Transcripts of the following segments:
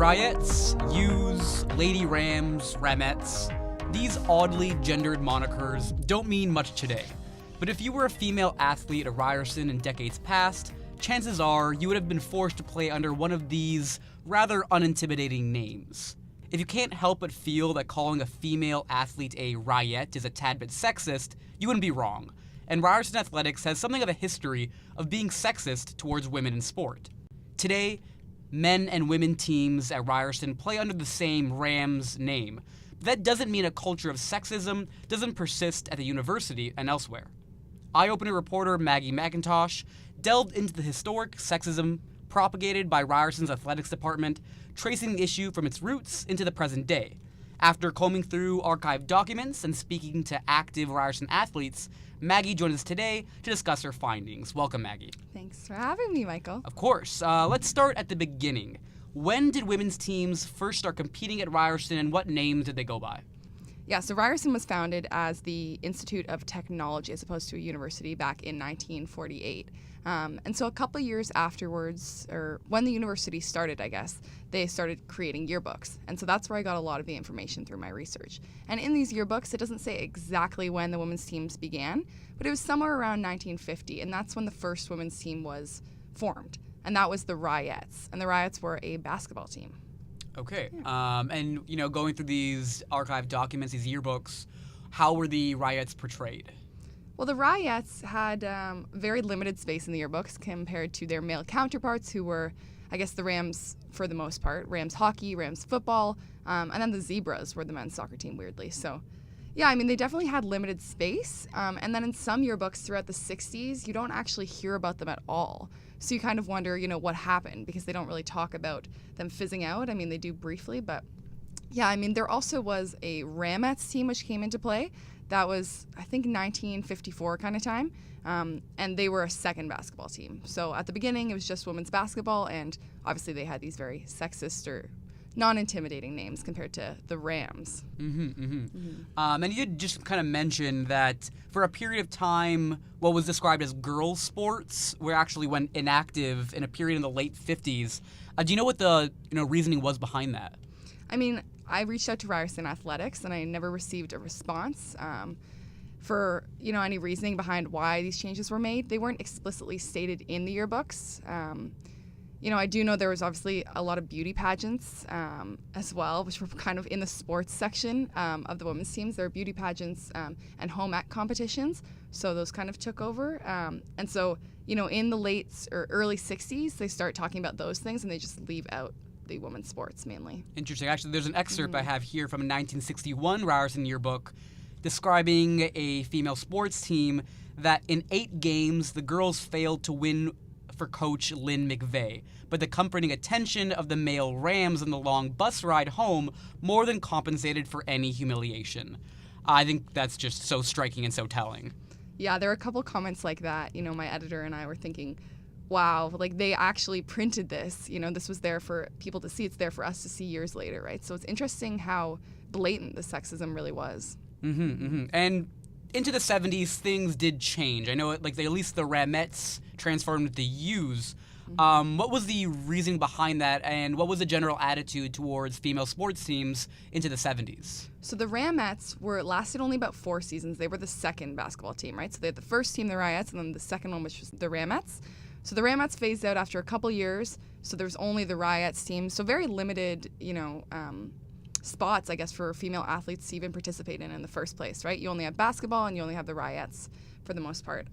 Ryettes, Ewes, Lady Rams, Ramettes, these oddly gendered monikers don't mean much today. But if you were a female athlete at Ryerson in decades past, chances are you would have been forced to play under one of these rather unintimidating names. If you can't help but feel that calling a female athlete a Ryette is a tad bit sexist, you wouldn't be wrong. And Ryerson Athletics has something of a history of being sexist towards women in sport. Today, men and women teams at Ryerson play under the same Rams name. But that doesn't mean a culture of sexism doesn't persist at the university and elsewhere. Eye-opener reporter Maggie Macintosh delved into the historic sexism propagated by Ryerson's athletics department, tracing the issue from its roots into the present day. After combing through archived documents and speaking to active Ryerson athletes, Maggie joins us today to discuss her findings. Welcome, Maggie. Thanks for having me, Michael. Of course. Let's start at the beginning. When did women's teams first start competing at Ryerson, and what names did they go by? Yeah, so Ryerson was founded as the Institute of Technology as opposed to a university back in 1948. And so a couple of years afterwards, or when the university started, I guess, they started creating yearbooks. And so that's where I got a lot of the information through my research. And in these yearbooks, it doesn't say exactly when the women's teams began, but it was somewhere around 1950, and that's when the first women's team was formed. And that was the Ryettes. And the Ryettes were a basketball team. Okay. Yeah. And, going through these archived documents, these yearbooks, how were the Ryettes portrayed? Well, the Ryettes had very limited space in the yearbooks compared to their male counterparts, who were, I guess, the Rams for the most part. Rams hockey, Rams football, and then the Zebras were the men's soccer team, weirdly. So, yeah, I mean, they definitely had limited space. And then in some yearbooks throughout the 60s, you don't actually hear about them at all. So you kind of wonder, what happened, because they don't really talk about them fizzing out. I mean, they do briefly, but yeah, I mean, there also was a Ramettes team which came into play. That was, I think, 1954 kind of time, and they were a second basketball team. So at the beginning, it was just women's basketball, and obviously they had these very sexist or non-intimidating names compared to the Rams. And you did just kind of mention that for a period of time, what was described as girls' sports were actually went inactive in a period in the late 50s. Do you know what the reasoning was behind that? I mean, I reached out to Ryerson Athletics, and I never received a response for any reasoning behind why these changes were made. They weren't explicitly stated in the yearbooks. I do know there was obviously a lot of beauty pageants as well, which were kind of in the sports section of the women's teams. There were beauty pageants and home ec competitions, so those kind of took over. And so, in the late or early 60s, they start talking about those things, and they just leave out the women's sports mainly. Interesting. Actually, there's an excerpt I have here from a 1961 Ryerson yearbook describing a female sports team that in 8 games, the girls failed to win for coach Lynn McVeigh, but the comforting attention of the male Rams on the long bus ride home more than compensated for any humiliation. I think that's just so striking and so telling. Yeah, there are a couple comments like that. My editor and I were thinking, wow, like they actually printed this. This was there for people to see. It's there for us to see years later, right? So it's interesting how blatant the sexism really was. And into the 70s, things did change. I know, at least the Ramettes transformed into the Ewes. What was the reasoning behind that, and what was the general attitude towards female sports teams into the 70s? So the Ramettes lasted only about 4 seasons. They were the second basketball team, right? So they had the first team, the Ryettes, and then the second one, which was the Ramettes. So the Ramettes phased out after a couple years, so there was only the Ryettes team. So very limited, spots, I guess, for female athletes to even participate in the first place, right? You only have basketball, and you only have the Ryettes for the most part.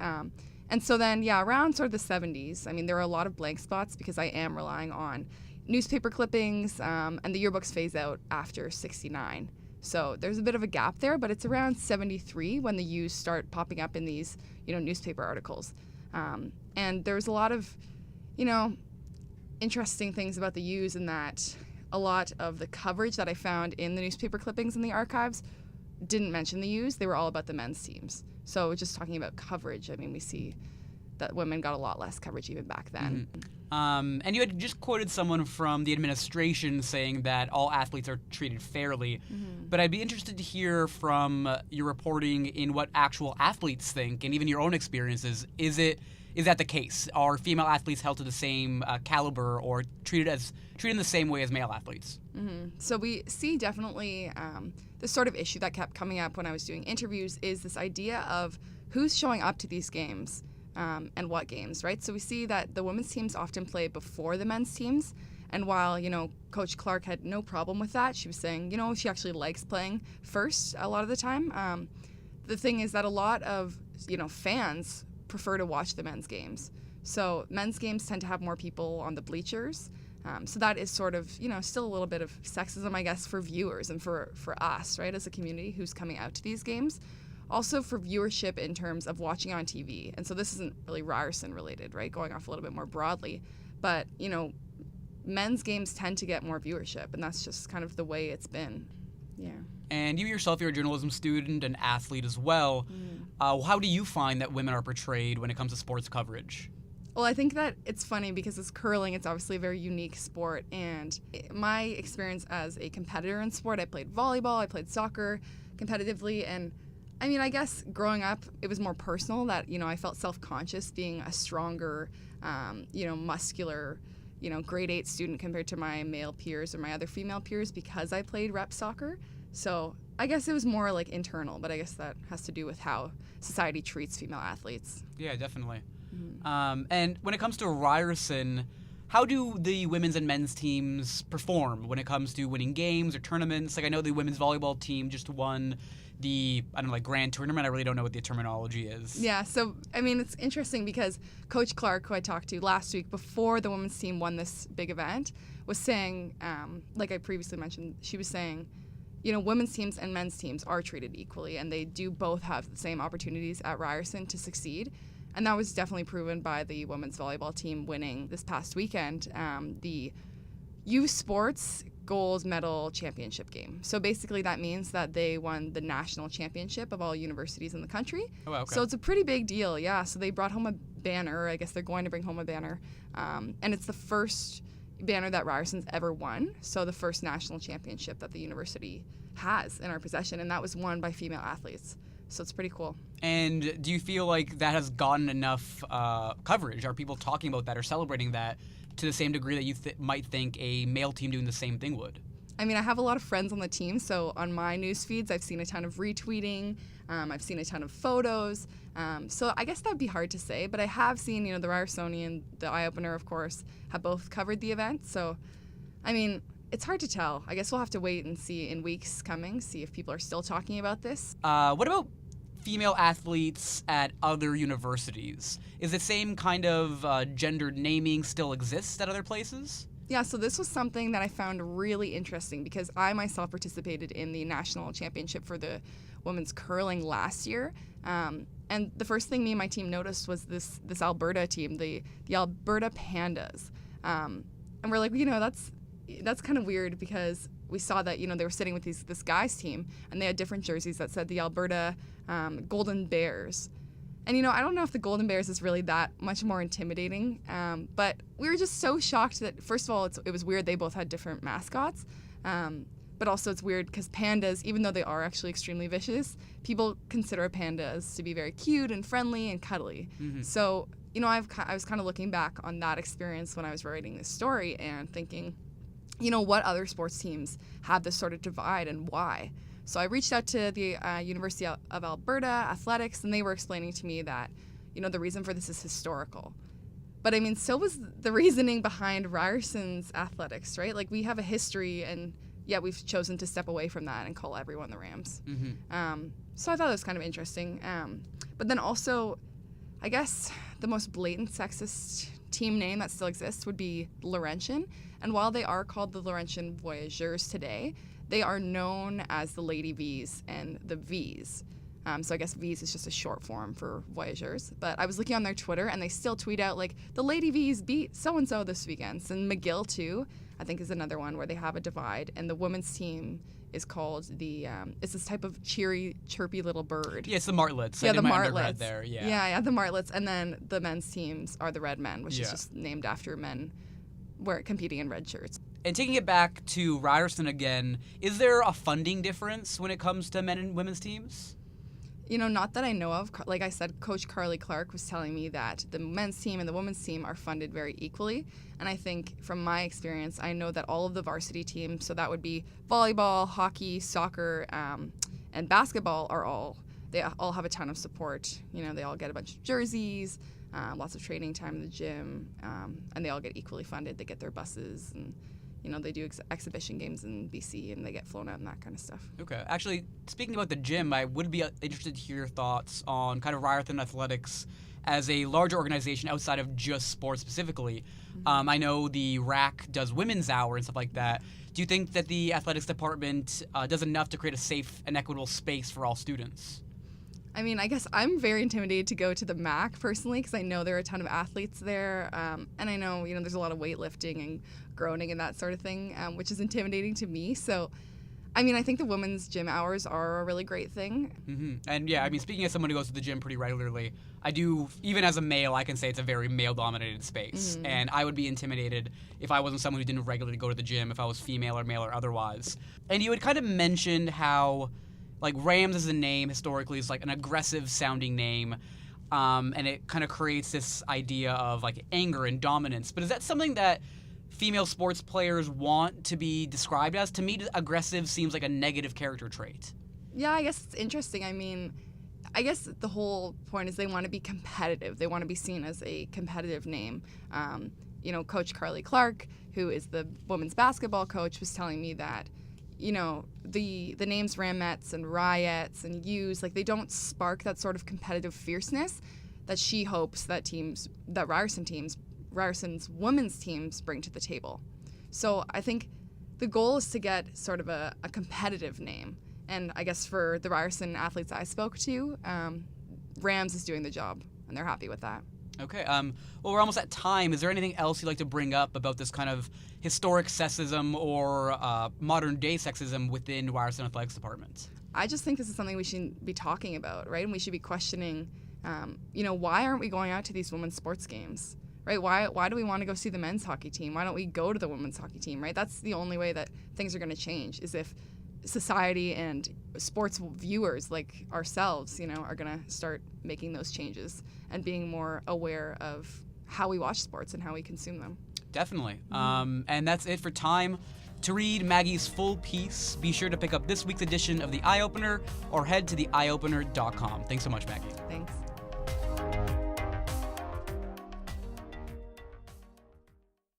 And so then, around sort of the 70s, I mean, there are a lot of blank spots because I am relying on newspaper clippings, and the yearbooks phase out after 69. So there's a bit of a gap there, but it's around 73 when the Ewes start popping up in these, newspaper articles. And there's a lot of, interesting things about the Ewes in that a lot of the coverage that I found in the newspaper clippings in the archives didn't mention the Ewes. They were all about the men's teams. So just talking about coverage, I mean, we see that women got a lot less coverage even back then. And you had just quoted someone from the administration saying that all athletes are treated fairly. But I'd be interested to hear from your reporting in what actual athletes think and even your own experiences. Is that the case? Are female athletes held to the same caliber or treated in the same way as male athletes? So we see definitely the sort of issue that kept coming up when I was doing interviews is this idea of who's showing up to these games. And what games, right? So we see that the women's teams often play before the men's teams. And while, Coach Clark had no problem with that, she was saying, she actually likes playing first a lot of the time. The thing is that a lot of, fans prefer to watch the men's games. So men's games tend to have more people on the bleachers. So that is sort of, still a little bit of sexism, I guess, for viewers and for us, right, as a community who's coming out to these games. Also for viewership in terms of watching on TV. And so this isn't really Ryerson related, right? Going off a little bit more broadly. But, men's games tend to get more viewership, and that's just kind of the way it's been. Yeah. And you yourself, you're a journalism student and athlete as well. How do you find that women are portrayed when it comes to sports coverage? Well, I think that it's funny because it's curling. It's obviously a very unique sport. And my experience as a competitor in sport, I played volleyball, I played soccer competitively, and I guess growing up, it was more personal that, I felt self-conscious being a stronger, muscular, grade 8 student compared to my male peers or my other female peers because I played rep soccer. So I guess it was more like internal, but I guess that has to do with how society treats female athletes. Yeah, definitely. And when it comes to Ryerson, how do the women's and men's teams perform when it comes to winning games or tournaments? Like I know the women's volleyball team just won the, grand tournament. I really don't know what the terminology is. Yeah, so, it's interesting because Coach Clark, who I talked to last week before the women's team won this big event, was saying, like I previously mentioned, she was saying, women's teams and men's teams are treated equally, and they do both have the same opportunities at Ryerson to succeed. And that was definitely proven by the women's volleyball team winning this past weekend the youth sports gold medal championship game. So basically that means that they won the national championship of all universities in the country. Oh, wow, okay. So it's a pretty big deal, yeah. So they brought home a banner. I guess they're going to bring home a banner. And it's the first banner that Ryerson's ever won. So the first national championship that the university has in our possession. And that was won by female athletes. So it's pretty cool. And do you feel like that has gotten enough coverage? Are people talking about that or celebrating that to the same degree that you might think a male team doing the same thing would? I have a lot of friends on the team, so on my news feeds, I've seen a ton of retweeting. I've seen a ton of photos. So I guess that'd be hard to say, but I have seen, the Ryersonian, the Eye Opener, of course, have both covered the event. So, it's hard to tell. I guess we'll have to wait and see in weeks coming, see if people are still talking about this. What about female athletes at other universities? Is the same kind of gendered naming still exist at other places? Yeah, so this was something that I found really interesting because I myself participated in the national championship for the women's curling last year. And the first thing me and my team noticed was this Alberta team, the Alberta Pandas. And we're like, that's kind of weird because we saw that, they were sitting with this guys team and they had different jerseys that said the Alberta Golden Bears. And, I don't know if the Golden Bears is really that much more intimidating, but we were just so shocked that, first of all, it was weird they both had different mascots, but also it's weird because pandas, even though they are actually extremely vicious, people consider pandas to be very cute and friendly and cuddly. Mm-hmm. So, I was kind of looking back on that experience when I was writing this story and thinking, what other sports teams have this sort of divide and why? So I reached out to the University of Alberta Athletics, and they were explaining to me that, the reason for this is historical. But so was the reasoning behind Ryerson's athletics, right? Like we have a history, and yet we've chosen to step away from that and call everyone the Rams. Mm-hmm. So I thought it was kind of interesting. But then also, I guess the most blatant sexist team name that still exists would be Laurentian. And while they are called the Laurentian Voyageurs today, they are known as the Lady Vs and the Vs. So I guess V's is just a short form for Voyageurs. But I was looking on their Twitter, and they still tweet out, like, the Lady V's beat so-and-so this weekend. And McGill, too, I think is another one where they have a divide. And the women's team is called it's this type of cheery, chirpy little bird. Yeah, it's the martlets. Yeah, the martlets. There, yeah, the martlets. And then the men's teams are the red men, which is just named after men competing in red shirts. And taking it back to Ryerson again, is there a funding difference when it comes to men and women's teams? Not that I know of. Like I said, Coach Carly Clark was telling me that the men's team and the women's team are funded very equally. And I think from my experience, I know that all of the varsity teams, so that would be volleyball, hockey, soccer, and basketball, they all have a ton of support. They all get a bunch of jerseys, lots of training time in the gym, and they all get equally funded. They get their buses, and they do exhibition games in BC, and they get flown out and that kind of stuff. Okay. Actually, speaking about the gym, I would be interested to hear your thoughts on kind of Ryerson Athletics as a larger organization outside of just sports specifically. Mm-hmm. I know the RAC does women's hour and stuff like that. Do you think that the athletics department does enough to create a safe and equitable space for all students? I mean, I guess I'm very intimidated to go to the MAC personally because I know there are a ton of athletes there, and I know there's a lot of weightlifting and groaning and that sort of thing, which is intimidating to me. So, I mean, I think the women's gym hours are a really great thing. Mm-hmm. And yeah, I mean, speaking as someone who goes to the gym pretty regularly, I do, even as a male, I can say it's a very male-dominated space, mm-hmm. and I would be intimidated if I wasn't someone who didn't regularly go to the gym, if I was female or male or otherwise. And you had kind of mentioned how like Rams as a name historically is like an aggressive sounding name, and it kind of creates this idea of like anger and dominance. But is that something that female sports players want to be described as? To me, aggressive seems like a negative character trait. Yeah, I guess it's interesting. I mean, I guess the whole point is they want to be competitive. They want to be seen as a competitive name. Coach Carly Clark, who is the women's basketball coach, was telling me that the names Ramettes and Ryettes and U's, like, they don't spark that sort of competitive fierceness that she hopes that Ryerson's women's teams bring to the table. So I think the goal is to get sort of a competitive name. And I guess for the Ryerson athletes I spoke to, Rams is doing the job, and they're happy with that. Okay. Well, we're almost at time. Is there anything else you'd like to bring up about this kind of historic sexism or modern-day sexism within Ryerson Athletics Department? I just think this is something we should be talking about, right? And we should be questioning, why aren't we going out to these women's sports games, right? Why do we want to go see the men's hockey team? Why don't we go to the women's hockey team, right? That's the only way that things are going to change, is if society and sports viewers like ourselves, are going to start making those changes and being more aware of how we watch sports and how we consume them. Definitely. And that's it for time. To read Maggie's full piece, be sure to pick up this week's edition of The Eye Opener or head to theeyeopener.com. Thanks so much, Maggie. Thanks.